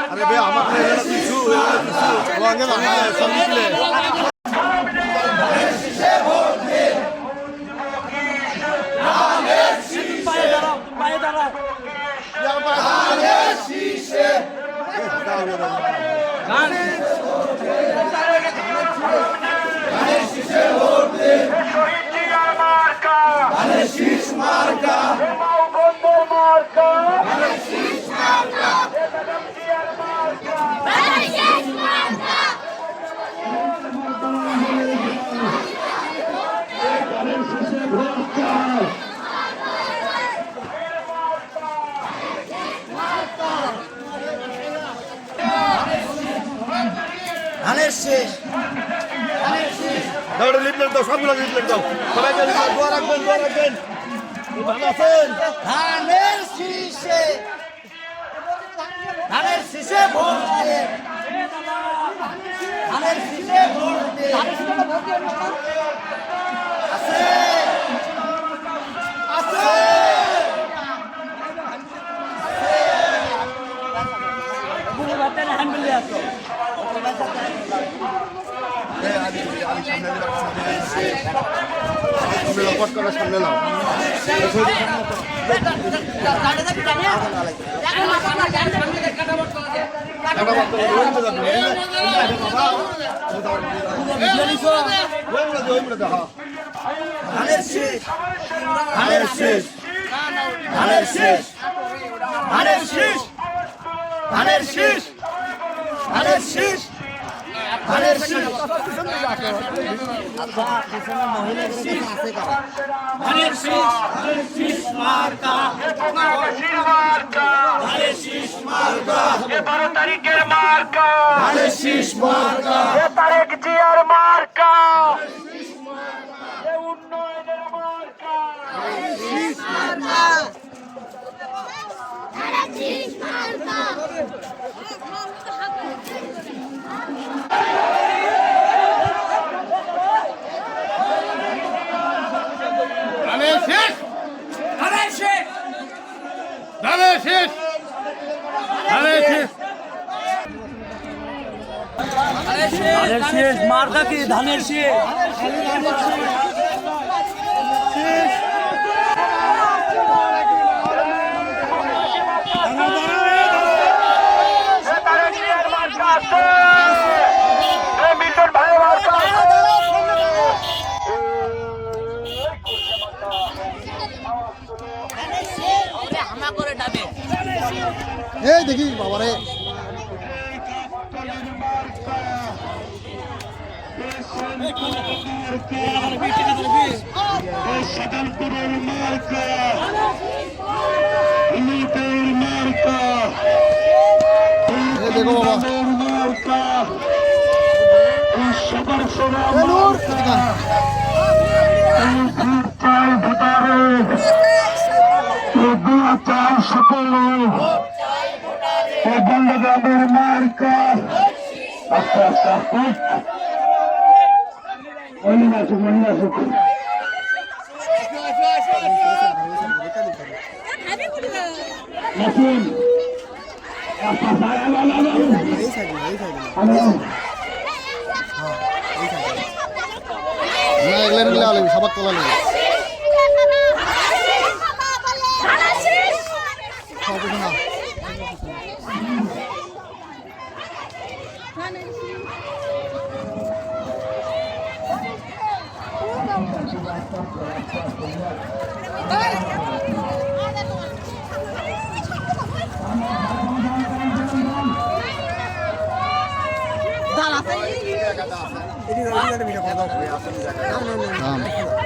अरे भाई আমাকে কিছু ওয়াঙ্গে না সমিলে পায়ে দাঁড়াও পায়ে দাঁড়াও শীষে গান শীষে ভোট দে শহীদ জিয়ার মার্কা শীষ মার্কা মার্কা শীষ মার্কা দাও লিফলেট দাও সবগুলো লিফলেট দাও সবাইকে দোয়া রাখবেন ভালো আছেন ধানের শীষে ভোট দে ধানের শীষে ভোট দে আছে আছে বুঝে বাতেন হ্যান্ডেল আছে সামনে নাও তারিখের মার্কা তারেক জিয়ার মার্কা উন্নয়নের মার্কা মার্কা কি ধানের শীষ দেখি বাবারে সকলপুরের মার্কা মার্কা দেখো বাবা মার্কা সকল সকলে বন্ধুদের মার্কা আস্তে আস্তে আস্তে সবার তোলা নেই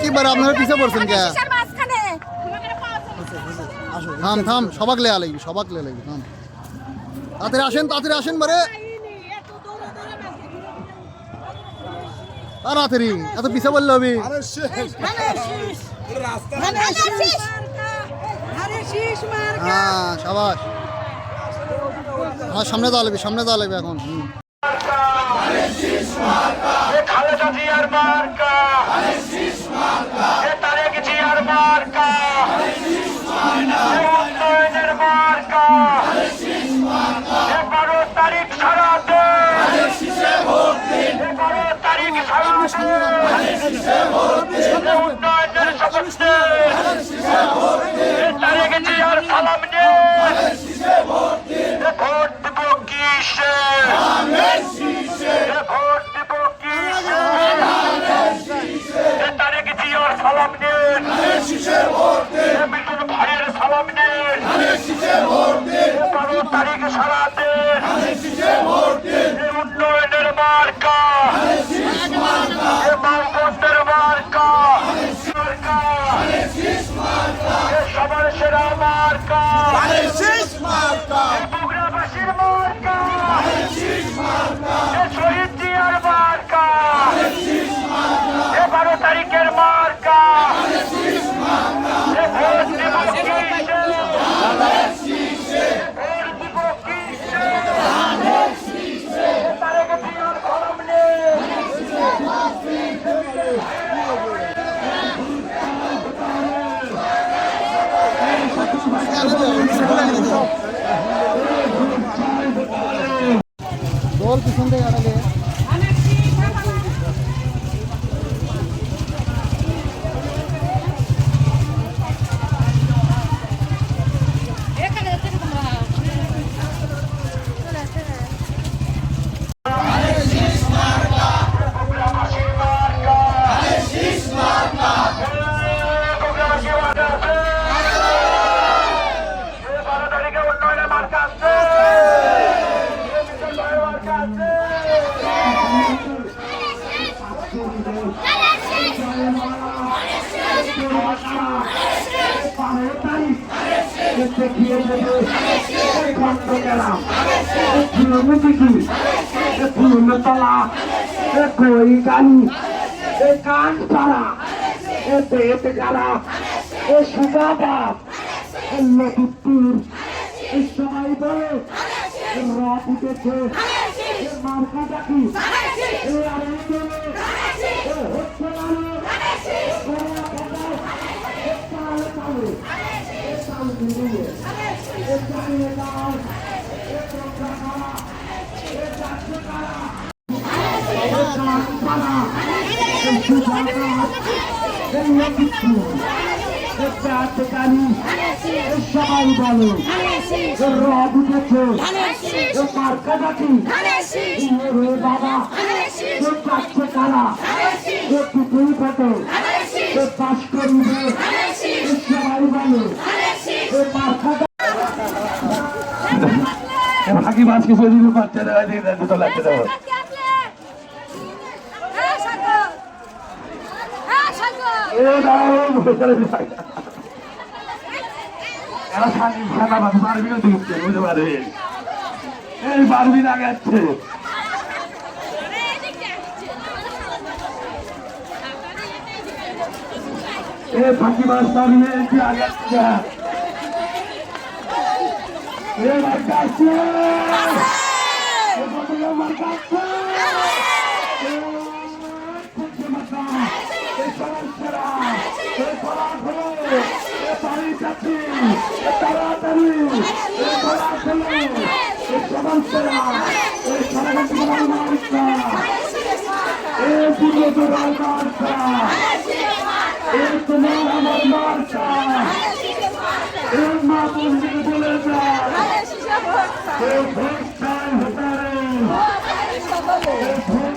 কি বার আপনারা পিছে পড়ছেন কে? থাম থাম, সবাক লেয়া লাগবি, সবাক লেয়া লাগবি, থাম। তাড়াতাড়ি আসেন বারে, তাড়াতাড়ি, এত পিছে বললে হবে। হ্যাঁ সাবাস, সামনে যাওয়া লাগবে, সামনে যাওয়া লাগবে এখন। খালেদা জিয়ার মার্কা, তারেক জিয়ার মার্কা, উন্নয়নের মার্কা, 11 তারিখ সারাতে, 11 তারিখ সারাতে উন্নয়নের শপথে তারেক জিয়ার সালাম নিয়ে ভোট দিব কিসে, ভোট দিব কিসে, তারেক জিয়ার সালাম নিন, মিঠুন ভাইয়ের সালাম নিন, 12 তারিখ সারাতে উন্নয়নের মার্কা, মানবন্ধের মার্কা, সবার সেরা মার্কা, বগুড়াবাসীর মার্কা, শহীদ জিয়ার মার্কা, 12 তারিখের মার্কা, ভোট দিব কিসে, ভোট দিব কিসে, তারেক জিয়ার কলম নিয়ে দল পিছন থেকে আড়ালে। বগুড়াবাসীর মার্কা, বগুড়াবাসী মার্কা আছে, 12 তারিখে উন্নয়নের মার্কা আছে, মিঠুন ভাইয়ের মার্কা আছে। कोई गाली कान पारा पेट गाला सुगा बाप লতিপুর সবাই বলে রাত উঠেছে মার্কাটা কি হচ্ছে সবাই বলে রব উঠেছে মার্কাটা কি বাবা চাচ্ছে কারা পুকুরি ফটো পাশ করিবে সবাই বলে মার্কাটা ভাগি মাছ কিছু দিতে পারছে না, দুটো লাগতে দেবো। এই পারবি না গেছে ফাঁকি মাছ পারবে আগে বলে